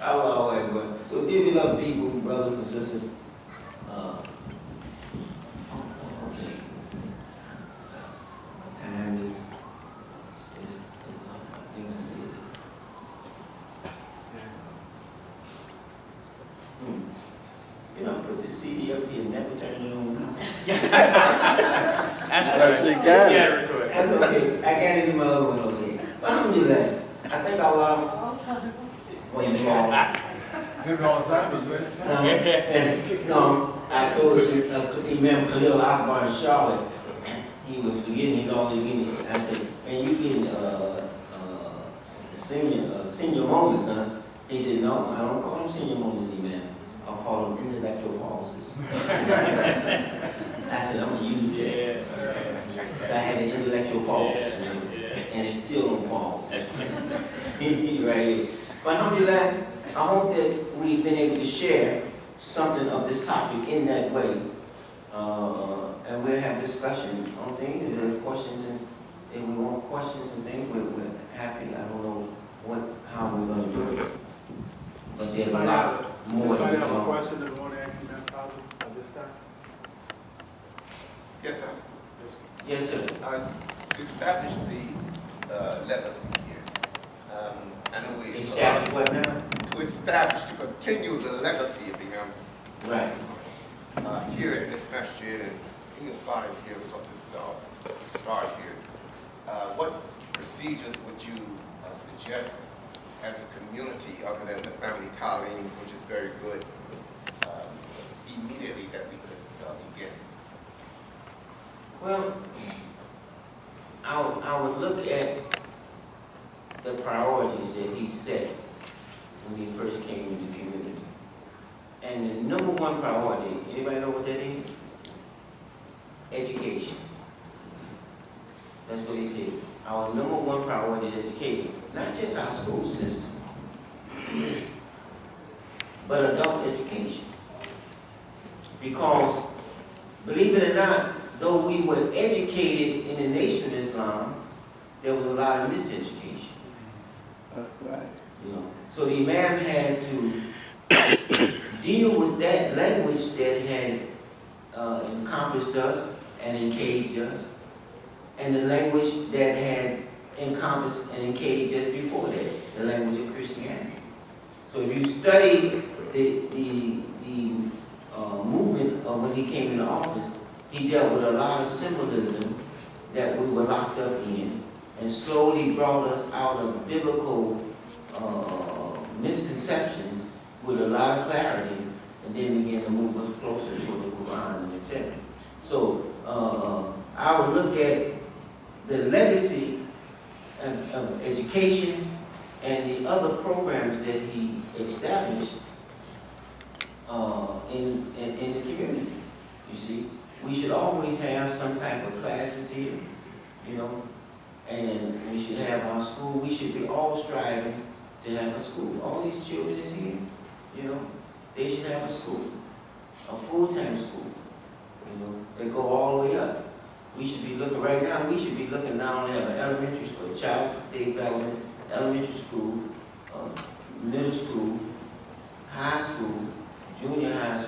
Allahu Akbar. So give it up, people, brothers and sisters. Okay. My time is up. I think I did it. You know, put the CD up here and never turn it on. That's you got it. That's okay. I got it in my other one over here. But alhamdulillah, I think Allah, when you fall. No, I told Imam Khalil Akbar in Charlotte, he was forgetting he's always getting it. I said, man, you getting senior moments, huh? He said, no, I don't call them senior moments, Imam. I'll call them intellectual pauses. I said, I'm going to use it. I had an intellectual pause, and it's still on pause. Right here. But alhamdulillah, I hope that we've been able to share something of this topic in that way. And we'll have discussion on things. If there are questions, and if we want questions and things, we're happy. I don't know how we're going to do it. But there's a lot more. Anybody have a question that want to ask you that problem at this time? Yes, sir. Yes, sir. Establish the legacy here. I know we Establish what now? to establish, to continue the legacy of Imam. Right. Here in this masjid, and you can start it here because this is the start here. What procedures would you suggest as a community, other than the family talim, which is very good, immediately that we could begin? Well, I would look at the priorities that he set when he first came into the community. And the number one priority, anybody know what that is? Education. That's what he said. Our number one priority is education. Not just our school system, but adult education. Because, believe it or not, though we were educated in the Nation of Islam, there was a lot of miseducation. That's right. You know, so the Imam had to deal with that language that had encompassed us and engaged us, and the language that had encompassed and engaged us before that, the language of Christianity. So if you study the movement of when he came into office, he dealt with a lot of symbolism that we were locked up in, and slowly brought us out of biblical misconceptions with a lot of clarity, and then began to move us closer to the Quran and etc. So I would look at the legacy of education and the other programs that he established in the community. You see, we should always have some type of classes here, you know, and we should have our school. We should be all striving to have a school. All these children is here, you know, they should have a school, a full-time school, you know, they go all the way up. We should be looking right now, we should be looking not only at an elementary school, child development, elementary school, middle school, high school, junior high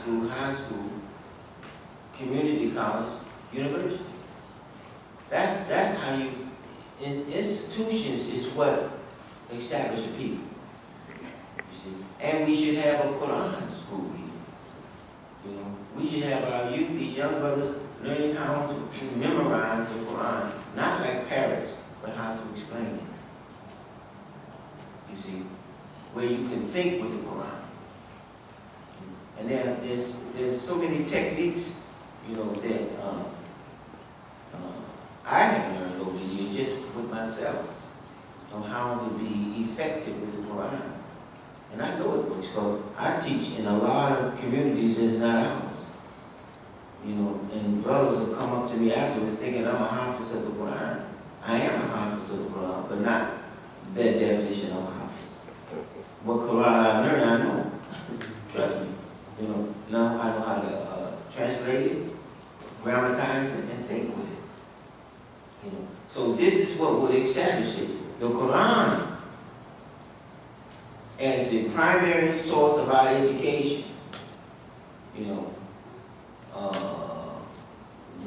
school, community college, university. That's how you, institutions is what establish a people. You see, and we should have a Quran school here. You know, we should have our youth, these young brothers, learning how to memorize the Quran, not like parrots, but how to explain it. You see, where you can think with the Quran. And there's so many techniques, you know, that I have learned over the years just with myself on how to be effective with the Quran. And I know it works. So I teach in a lot of communities that's not ours. You know, and brothers will come up to me afterwards thinking I'm a hafiz of the Quran. I am a hafiz of the Quran, but not that definition of hafiz. What Quran I learned, I know. Trust me. You know, now I know how to translate it, grammatize it, and think with it. You know, so this is what would establish it. The Quran as the primary source of our education, you know,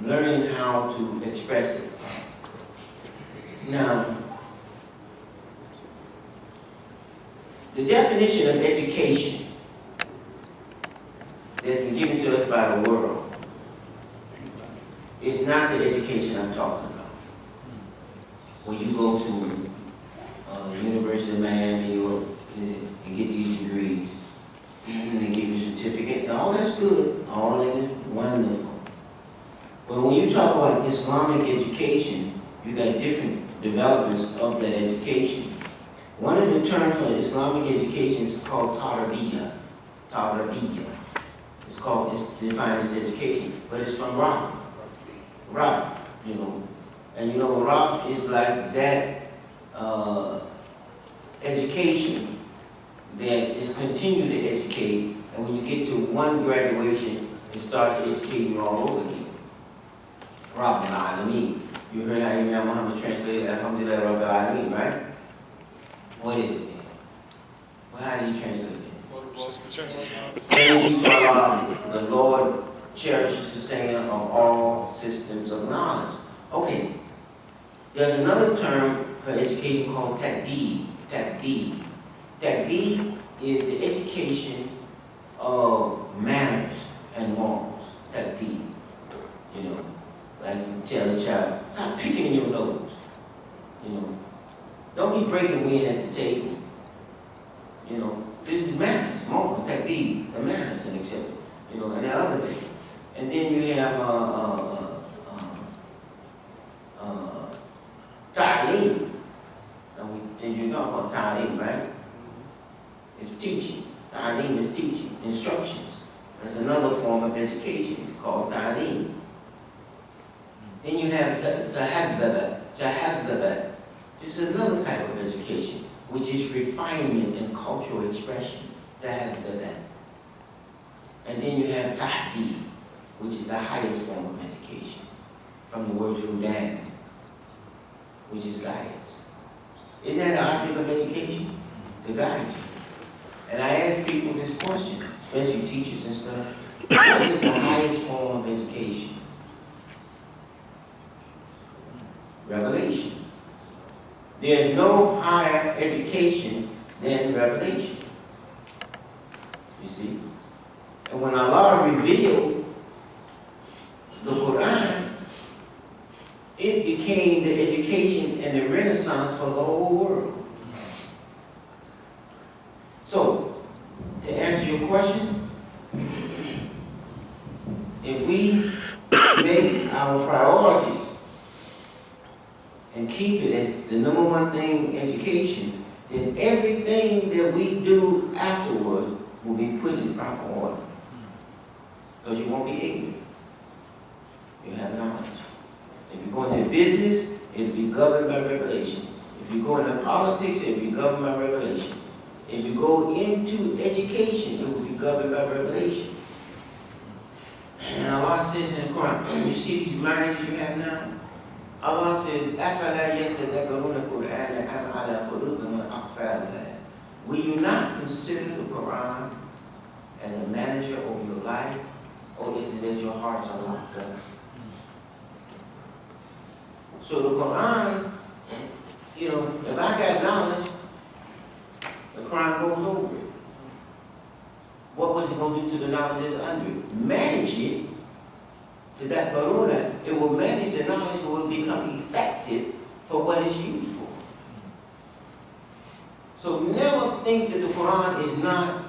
learning how to express it. Now, the definition of education that's been given to us by the world is not the education I'm talking about. When you go to University of Miami or and get these degrees, and they give you a certificate, all that's good, all that is wonderful. But when you talk about Islamic education, you got different developments of that education. One of the terms for Islamic education is called tarbiyah. Tarbiyah. It's defined as education, but it's from Ra, you know. And you know, Ra is like that education that is continued to educate, and when you get to one graduation, it starts educating you all over again. Rabbil Alameen. You heard how Imam Mohammed translated Alhamdulillah Rabbil Alameen, right? What is it? Well, how do you translate it? Praise be to Allah, the Lord cherishes the sustainer of all systems of knowledge. Okay. There's another term for education called S.T.A.N.D. S.T.A.N.D is the education of manners and morals. S.T.A.N.D. You know, like you tell a child, stop picking your nose. You know, don't be breaking wind at the table. You know, this is manners, morals, S.T.A.N.D, the manners and etc. You know, and the other thing. And then you have ta'aleem. Then you know about ta'aleem, right? It's teaching. Ta'aleem is teaching, instructions. That's another form of education called ta'aleem. Then you have tahaddaba. This is another type of education, which is refinement and cultural expression. Tahaddaba. And then you have tahdeed, which is the highest form of education, from the word hudan, which is guidance. Isn't that the object of education? To guide you. And I ask people this question, especially teachers and stuff, what is the highest form of education? Revelation. There's no higher education than revelation. You see? And when Allah revealed the Quran, it became the education and the renaissance for the whole world. So, to answer your question, if we make our priority and keep it as the number one thing, education, then everything that we do afterwards will be put in proper order. Because you won't be ignorant. You have knowledge. If you go into business, it'll be governed by revelation. If you go into politics, it'll be governed by revelation. If you go into education, it will be governed by revelation. And Allah says in the Quran, you see these minds you have now? Allah says, أَفَلَا يَتَذَكَّرُونَ الْقُرْآنَ أَمْ عَلَى قُلُوبٍ أَقْفَالُهَا. Will you not consider the Quran as a manager over your life, or is it that your hearts are locked up? So the Quran, you know, if I got knowledge, the Quran goes over it. What was it going to do to the knowledge that's under it? Manage it to that baruna. It will manage the knowledge so it will become effective for what it's used for. So never think that the Quran is not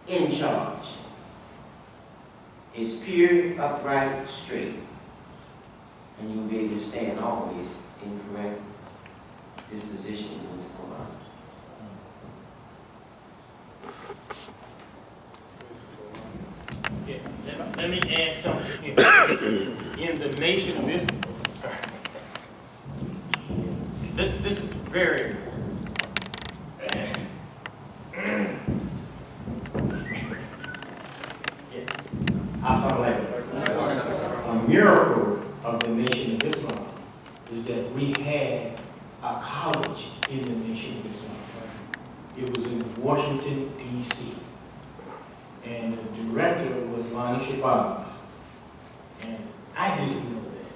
in charge. It's pure, upright, straight. And you will be able to stand always in correct disposition with the Quran. Yeah, let me add something. In the nation of Islam, this is very important. A miracle of the nation of Islam is that we had a college in the nation of Islam. It was in Washington, DC. And the director was Lonnie Shabazz. And I didn't know that,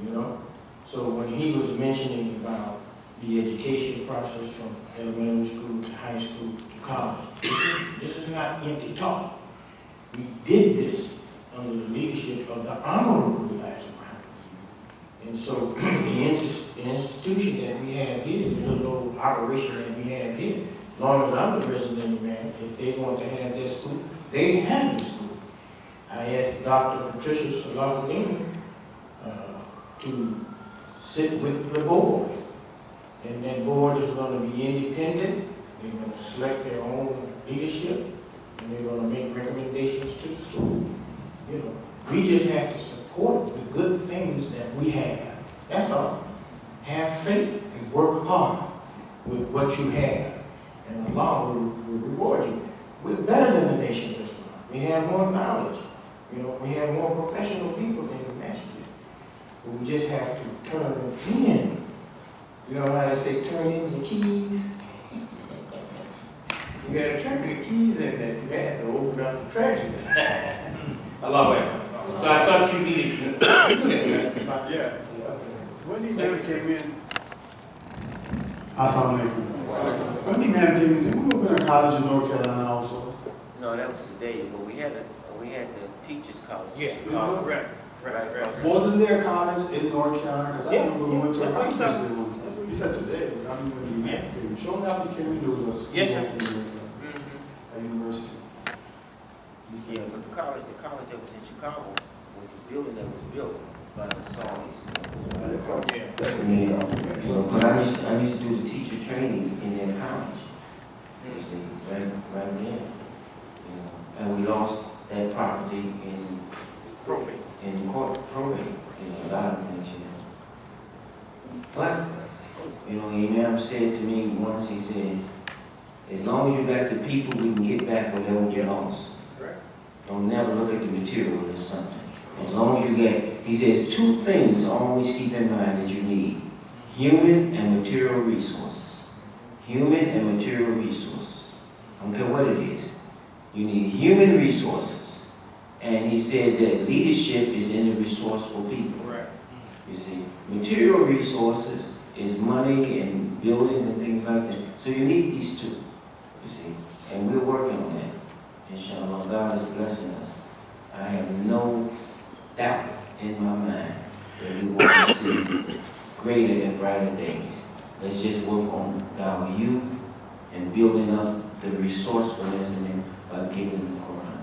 you know? So when he was mentioning about the education process from elementary school to high school to college, this is not empty talk. We did this under the leadership of the Honorable Elijah Muhammad. And so the institution that we have here, the little operation that we have here, as long as I'm the resident man, if they want to have their school, they have the school. I asked Dr. Patricia Salakadeen to sit with the board. And that board is going to be independent. They're going to select their own leadership, and they're going to make recommendations to the school. You know, we just have to support the good things that we have. That's all. Have faith and work hard with what you have, and Allah will reward you. We're better than the nation of Islam. We have more knowledge. You know, we have more professional people than the Masjid. But we just have to turn in. You know how they say, turn in the keys? You got to turn the keys in that you had to open up the treasures. Allah. So I thought you needed to do that. Yeah. When the man came in, when the man came in, we were in college in North Carolina also. No, that was today, but we had the teachers college. in Yeah, Chicago. right. Wasn't there a college in North Carolina? Because I remember we went to a Yeah, fight festival one time. That's what you said today. But I remember when the man came. Shortly after he came in, there was a school Yes, sir. opening at university. Yeah, but the college that was in Chicago was the building that was built by the Saudis. Yeah. You know, but I used to do the teacher training in that college. You see, right then. You know, and we lost that property in Probate. probate, in a lot of things, you know. But, you know, Imam said to me once, he said, as long as you got the people, we can get back whatever we get lost. Right. Don't never look at the material as something. As long as you get, he says, two things always keep in mind that you need. Human and material resources. Human and material resources. I don't care what it is. You need human resources. And he said that leadership is in the resourceful people. Right. You see, material resources is money and buildings and things like that. So you need these two. You see, and we're working on that. Inshallah, God is blessing us. I have no doubt in my mind that we want to see greater and brighter days. Let's just work on our youth and building up the resourcefulness in them by giving them the Quran.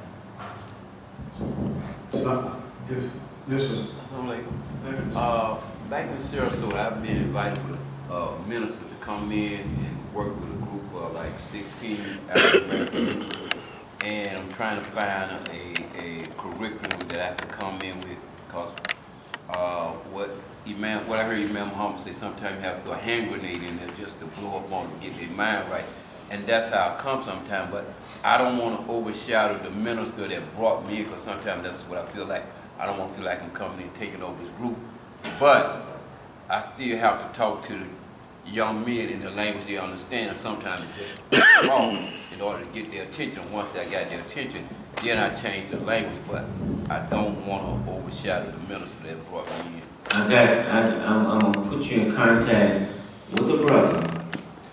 So, yes, sir. Back in Sarasota, I've been invited with a minister to come in and work with a group of like 16 African-American people. And I'm trying to find a curriculum that I can come in with, because what I heard Imam Mohammed say, sometimes you have to throw a hand grenade in there just to blow up on them, get their mind right. And that's how it comes sometimes, but I don't want to overshadow the minister that brought me in, because sometimes that's what I feel like. I don't want to feel like I'm coming in taking over this group. But I still have to talk to the young men in the language they understand, and sometimes it's just wrong in order to get their attention. Once I got their attention, then I change the language, but I don't want to overshadow the minister that brought me in. I'm going to put you in contact with a brother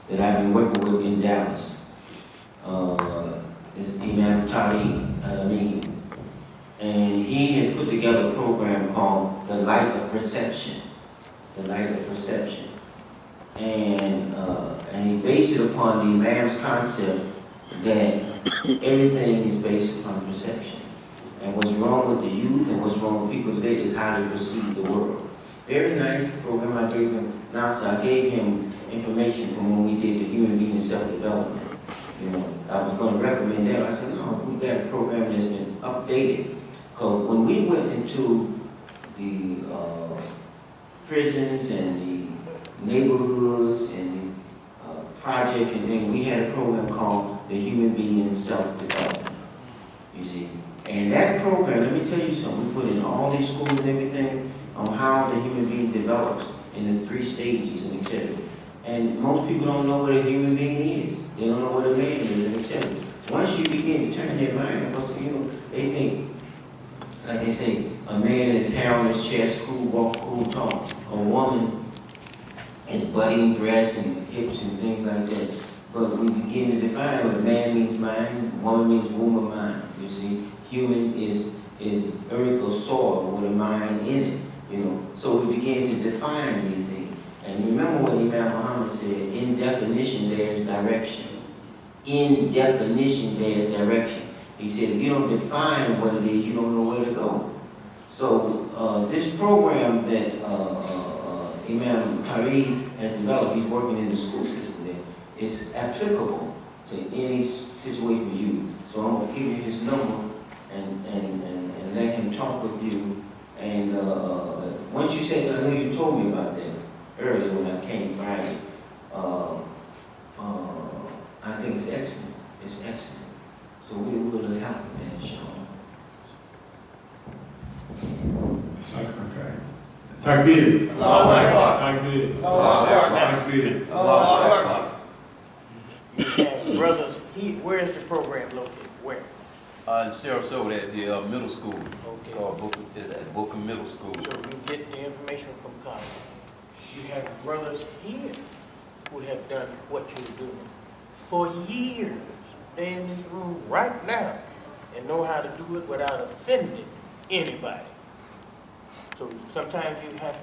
that I've been working with in Dallas. It's Imam and he has put together a program called The Light of Perception. The Light of Perception. And he based it upon the Imam's concept that everything is based upon perception. And what's wrong with the youth and what's wrong with people today is how they perceive the world. Very nice program I gave him. I gave him information from when we did the human being self-development. You know, I was going to recommend that. I said, no, we got a program that's been updated. Because when we went into the prisons and the neighborhoods and the projects and things, we had a program called the Human Being Self-Development. You see, and that program, let me tell you something. We put in all these schools and everything on how the human being develops in the 3 stages and etc. And most people don't know what a human being is. They don't know what a man is and etc. should begin to turn their mind, because, you know, they think, like they say, a man is hair on his chest, cool walk, cool talk. A woman is budding breasts and hips and things like that. But we begin to define what a man means mind, woman means womb of mind. You see, human is earth or soil with a mind in it. You know, so we begin to define these things. And remember what Imam Mohammed said: in definition there is direction. In definition there is direction. He said, if you don't define what it is, you don't know where to go. So this program that Imam Tariq has developed, he's working in the school system there, is applicable to any situation with you. So I'm going to give you his number and let him talk with you. And once you said, I know you told me about that earlier when I came Friday, I think it's excellent. It's excellent. So we will help with that, Sean. Okay. Takbir. Takbir. Takbir. You have brothers, where is the program located? Where? In Sarasota at the middle school. Okay. At Booker Middle School. So you get the information from college. You have brothers here who have done what you're doing for years. They're in this room right now and know how to do it without offending anybody. So sometimes you have